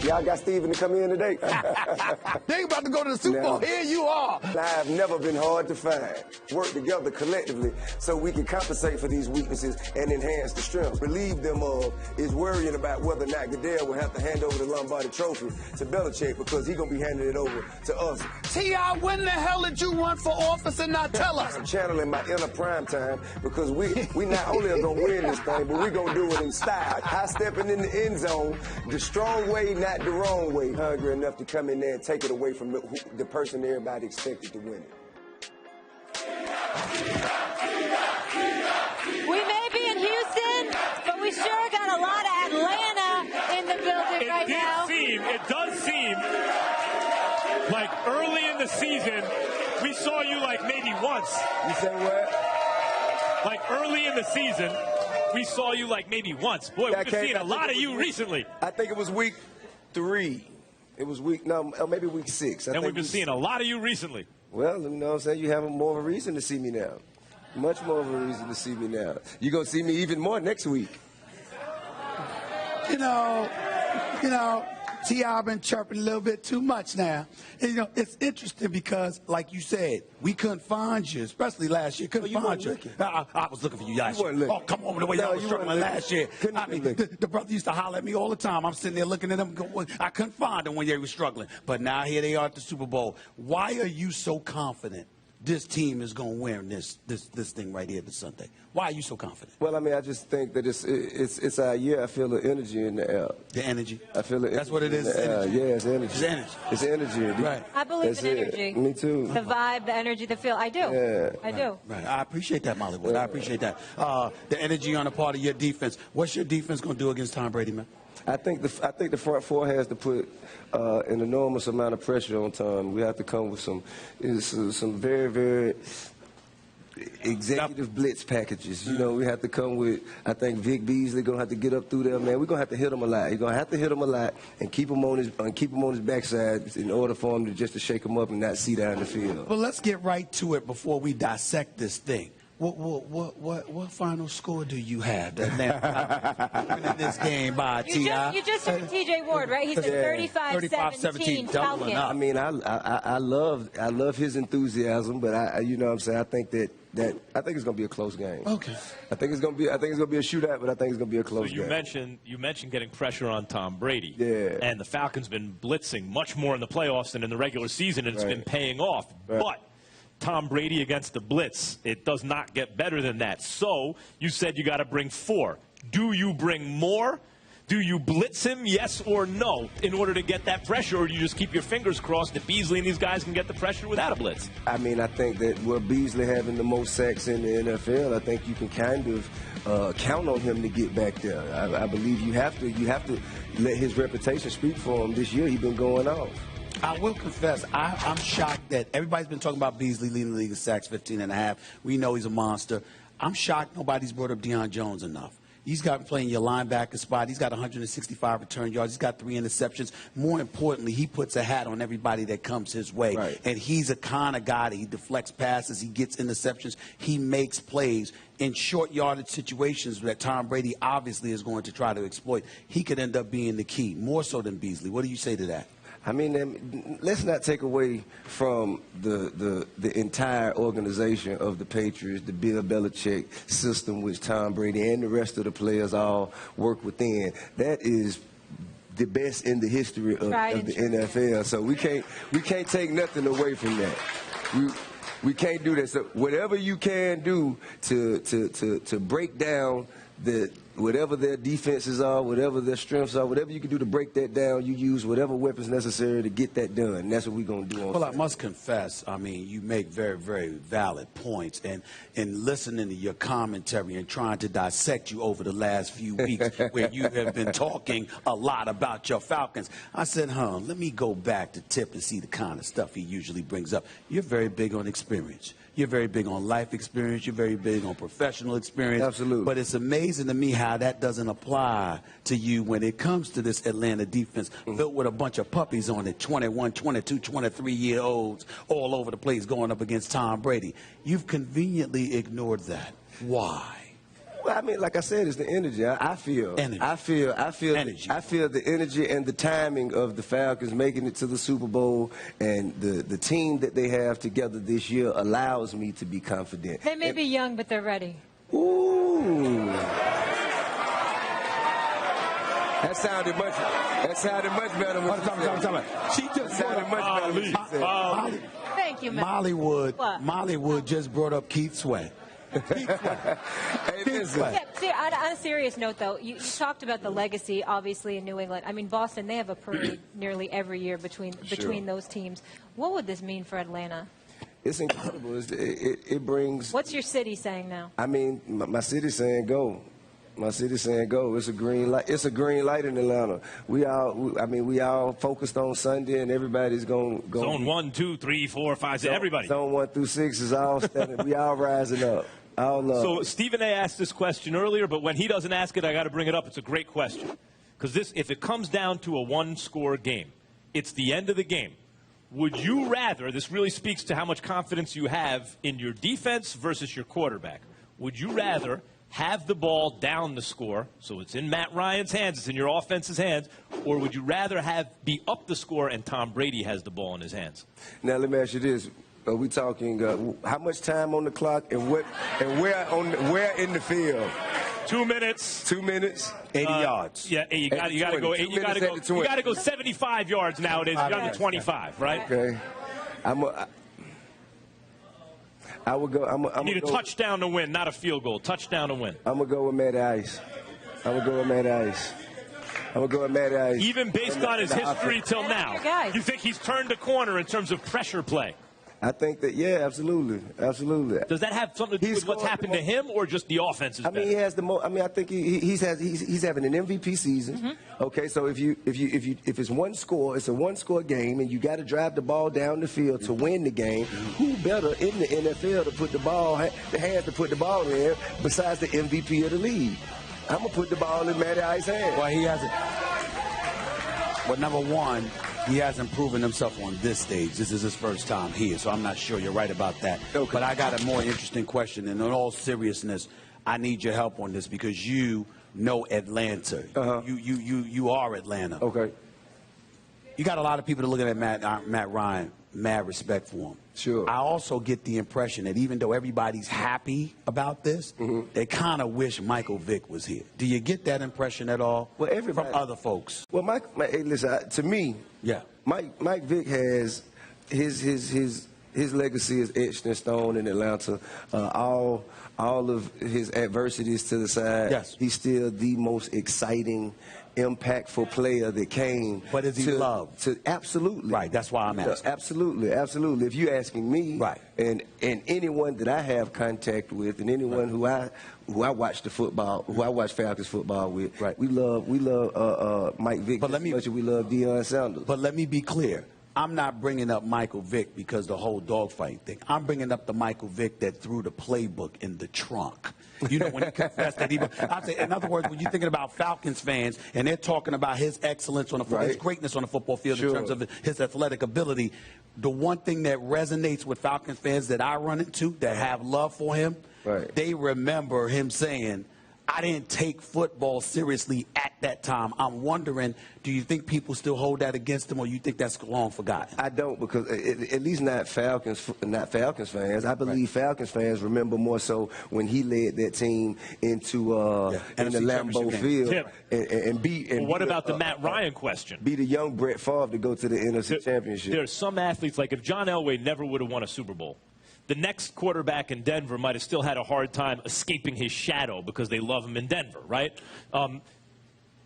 Y'all got Steven to come in today? They about to go to the Super Bowl. Here you are. I have never been hard to find. Work together collectively so we can compensate for these weaknesses and enhance the strengths. Relieve them of is worrying about whether or not Goodell will have to hand over the Lombardi Trophy to Belichick because he's going to be handing it over to us. T.I., when the hell did you run for office and not tell us? I'm channeling my inner prime time because we not only are going to win this thing, but we're going to do it in style. High stepping in the end zone, the strong way, not the wrong way. Hungry enough to come in there and take it away from the person everybody expected to win it. We may be in Houston, but we sure got a lot of Atlanta in the building right now. It does seem like early in the season, we saw you like maybe once. You say what? Like early in the season, we saw you like maybe once. Boy, we've been seeing a lot of you recently. I think it was week 3. It was maybe week 6. And we've been seeing a lot of you recently. Well, you know what I'm saying? You have more of a reason to see me now. Much more of a reason to see me now. You're going to see me even more next week. You know, T.I. been chirping a little bit too much now. And, you know, it's interesting because, like you said, we couldn't find you, especially last year. Couldn't find you. I was looking for you last year. Oh, come on, the way y'all was struggling last year. I mean, the brother used to holler at me all the time. I'm sitting there looking at them going, I couldn't find them when they were struggling. But now here they are at the Super Bowl. Why are you so confident this team is going to win this thing right here this Sunday? Why are you so confident? Well, I mean, I just think that it's our year. I feel the energy in the air. The energy? I feel it. That's what it is. Energy. Yeah, it's energy. It's energy. It's energy. Right. I believe in energy. Me too. The vibe, the energy, the feel. I do. Yeah. I do. Right. I appreciate that, Molly Wood. I appreciate that. The energy on the part of your defense. What's your defense going to do against Tom Brady, man? I think the front four has to put an enormous amount of pressure on Tom. We have to come with some very, very executive blitz packages. You know, we have to come with, I think Vic Beasley going to have to get up through there, man. We're going to have to hit him a lot. You're going to have to hit him a lot and keep him on his backside in order for him to shake him up and not see down the field. Well, let's get right to it before we dissect this thing. What final score do you have that winning this game by T.I.? You just heard T.J. Ward, right? He said 35-17 Falcons. I mean, I love his enthusiasm, but you know what I'm saying? I think that I think it's going to be a close game. Okay. I think it's going to be a shootout, but I think it's going to be a close game. You mentioned getting pressure on Tom Brady. Yeah. And the Falcons been blitzing much more in the playoffs than in the regular season, and it's been paying off. Right. But Tom Brady against the blitz, it does not get better than that. So you said you got to bring 4. Do you bring more? Do you blitz him, yes or no, in order to get that pressure, or do you just keep your fingers crossed that Beasley and these guys can get the pressure without a blitz? I mean, I think that with Beasley having the most sacks in the NFL, I think you can kind of count on him to get back there. I believe you have to let his reputation speak for him. This year, he's been going off. I will confess, I'm shocked that everybody's been talking about Beasley leading the league in sacks, 15.5. We know he's a monster. I'm shocked nobody's brought up Deion Jones enough. He's got playing your linebacker spot. He's got 165 return yards. He's got 3 interceptions. More importantly, he puts a hat on everybody that comes his way. Right. And he's a kind of guy that he deflects passes. He gets interceptions. He makes plays in short yardage situations that Tom Brady obviously is going to try to exploit. He could end up being the key, more so than Beasley. What do you say to that? I mean, let's not take away from the entire organization of the Patriots, the Bill Belichick system, which Tom Brady and the rest of the players all work within. That is the best in the history of the NFL. So we can't take nothing away from that. We can't do that. So whatever you can do to break down whatever their defenses are, whatever their strengths are, whatever you can do to break that down, you use whatever weapons necessary to get that done. And that's what we're going to do on Well, I must confess, I mean, you make very, very valid points. And in listening to your commentary and trying to dissect you over the last few weeks where you have been talking a lot about your Falcons, I said, let me go back to Tip and see the kind of stuff he usually brings up. You're very big on experience. You're very big on life experience. You're very big on professional experience. Absolutely. But it's amazing to me how that doesn't apply to you when it comes to this Atlanta defense built with a bunch of puppies on it, 21, 22, 23-year-olds all over the place going up against Tom Brady. You've conveniently ignored that. Why? Well, I mean, like I said, it's the energy. I feel Energy. energy. I feel the energy and the timing of the Falcons making it to the Super Bowl, and the team that they have together this year allows me to be confident. They may be young, but they're ready. Ooh. That sounded much better. She just sounded much better when she said. Thank you, man. Molly Wood just brought up Keith Sweat. Hey, listen. Yeah, see, on a serious note, though, you talked about the legacy, obviously, in New England. I mean, Boston, they have a parade nearly every year between those teams. What would this mean for Atlanta? It's incredible. It brings. What's your city saying now? I mean, my city's saying go. My city's saying go. It's a green light. It's a green light in Atlanta. We all focused on Sunday, and everybody's going. Zone 1, 2, 3, 4, 5, 6, everybody. Zone 1 through 6 is all standing. We all rising up. All love. So Stephen A. asked this question earlier, but when he doesn't ask it, I got to bring it up. It's a great question. Because if it comes down to a one-score game, it's the end of the game. Would you rather, this really speaks to how much confidence you have in your defense versus your quarterback, would you rather have the ball down the score, so it's in Matt Ryan's hands, it's in your offense's hands, or would you rather be up the score and Tom Brady has the ball in his hands? Now let me ask you this: are we talking how much time on the clock and where in the field? 2 minutes. 2 minutes. 80 yards. Yeah, you got to go. You got to go 75 yards nowadays. You got to go 25, right? Okay. I would go. You need a touchdown to win, not a field goal. Touchdown to win. I'm gonna go with Matty Ice. Even based on his history till now, guys. you think he's turned a corner in terms of pressure play? I think that, yeah, absolutely. Does that have something to do with what's happened to him, or just the offense is better? I mean, he has the most. I mean, I think he's having an MVP season. Mm-hmm. Okay, so if it's one score, it's a one-score game, and you got to drive the ball down the field to win the game. Who better in the NFL to put the hands to put the ball in besides the MVP of the league? I'm gonna put the ball in Matty Ice's hands. Well, he hasn't. But number one, he hasn't proven himself on this stage. This is his first time here, so I'm not sure you're right about that. Okay. But I got a more interesting question, and in all seriousness, I need your help on this because you know Atlanta. Uh-huh. You are Atlanta. Okay. You got a lot of people that looking at Matt Ryan, mad respect for him. Sure. I also get the impression that even though everybody's happy about this, they kind of wish Michael Vick was here. Do you get that impression at all? Well, everybody, from other folks. Well, hey, listen, to me, yeah, Mike Vick has his legacy is etched in stone in Atlanta. All of his adversities to the side, yes, he's still the most exciting, impactful player that came. But is he loved? Absolutely. Right, that's why I'm asking. Absolutely. If you're asking me, right, and anyone that I have contact with, and anyone who I watch who I watch Falcons football with, right, we love Mike Vick as much as we love Deion Sanders. But let me be clear. I'm not bringing up Michael Vick because the whole dogfight thing. I'm bringing up the Michael Vick that threw the playbook in the trunk. You know, when he confessed that I say, in other words, when you're thinking about Falcons fans and they're talking about his excellence on his greatness on the football field in terms of his athletic ability, the one thing that resonates with Falcons fans that I run into that have love for him, they remember him saying, I didn't take football seriously at that time. I'm wondering, do you think people still hold that against him, or you think that's long forgotten? I don't, because at least not Falcons fans. I believe Falcons fans remember more so when he led that team into in the Lambeau Field and beat. Well, what about the Matt Ryan question? Beat a young Brett Favre to go to the NFC Championship. There are some athletes, like if John Elway never would have won a Super Bowl, the next quarterback in Denver might have still had a hard time escaping his shadow because they love him in Denver, right?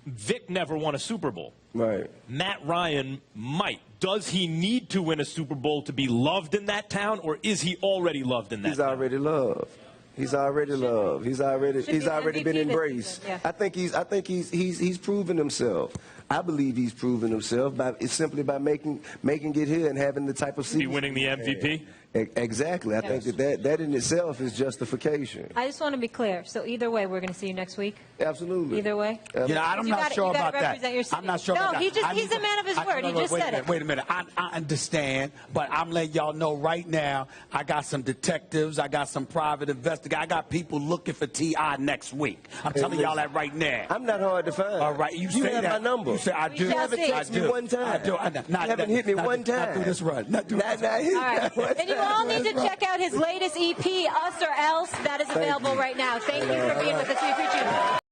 Vic never won a Super Bowl. Right. Matt Ryan might. Does he need to win a Super Bowl to be loved in that town, or is he already loved in that town? He's already loved. He's already loved. He's already been embraced. Yeah. I think he's proven himself. I believe he's proven himself it's simply by making it here and having the type of Be season. winning the MVP. Exactly. I think that in itself is justification. I just want to be clear. So either way, we're going to see you next week. Absolutely. Either way. You know, I'm not sure about that. I'm not sure about that. No, he's a man of his word. He just said it. Wait a minute. I understand, but I'm letting y'all know right now, I got some detectives, I got some private investigators, I got people looking for T.I. next week. I'm telling y'all that right now. I'm not hard to find. All right, you say have that. my number. You say I do. You haven't texted me one time. I do. You haven't hit me one time. Not do this run. Not do this run. All right. And you all need to check out his latest EP, Us or Else. That is available right now. Thank you for being with us. We appreciate it.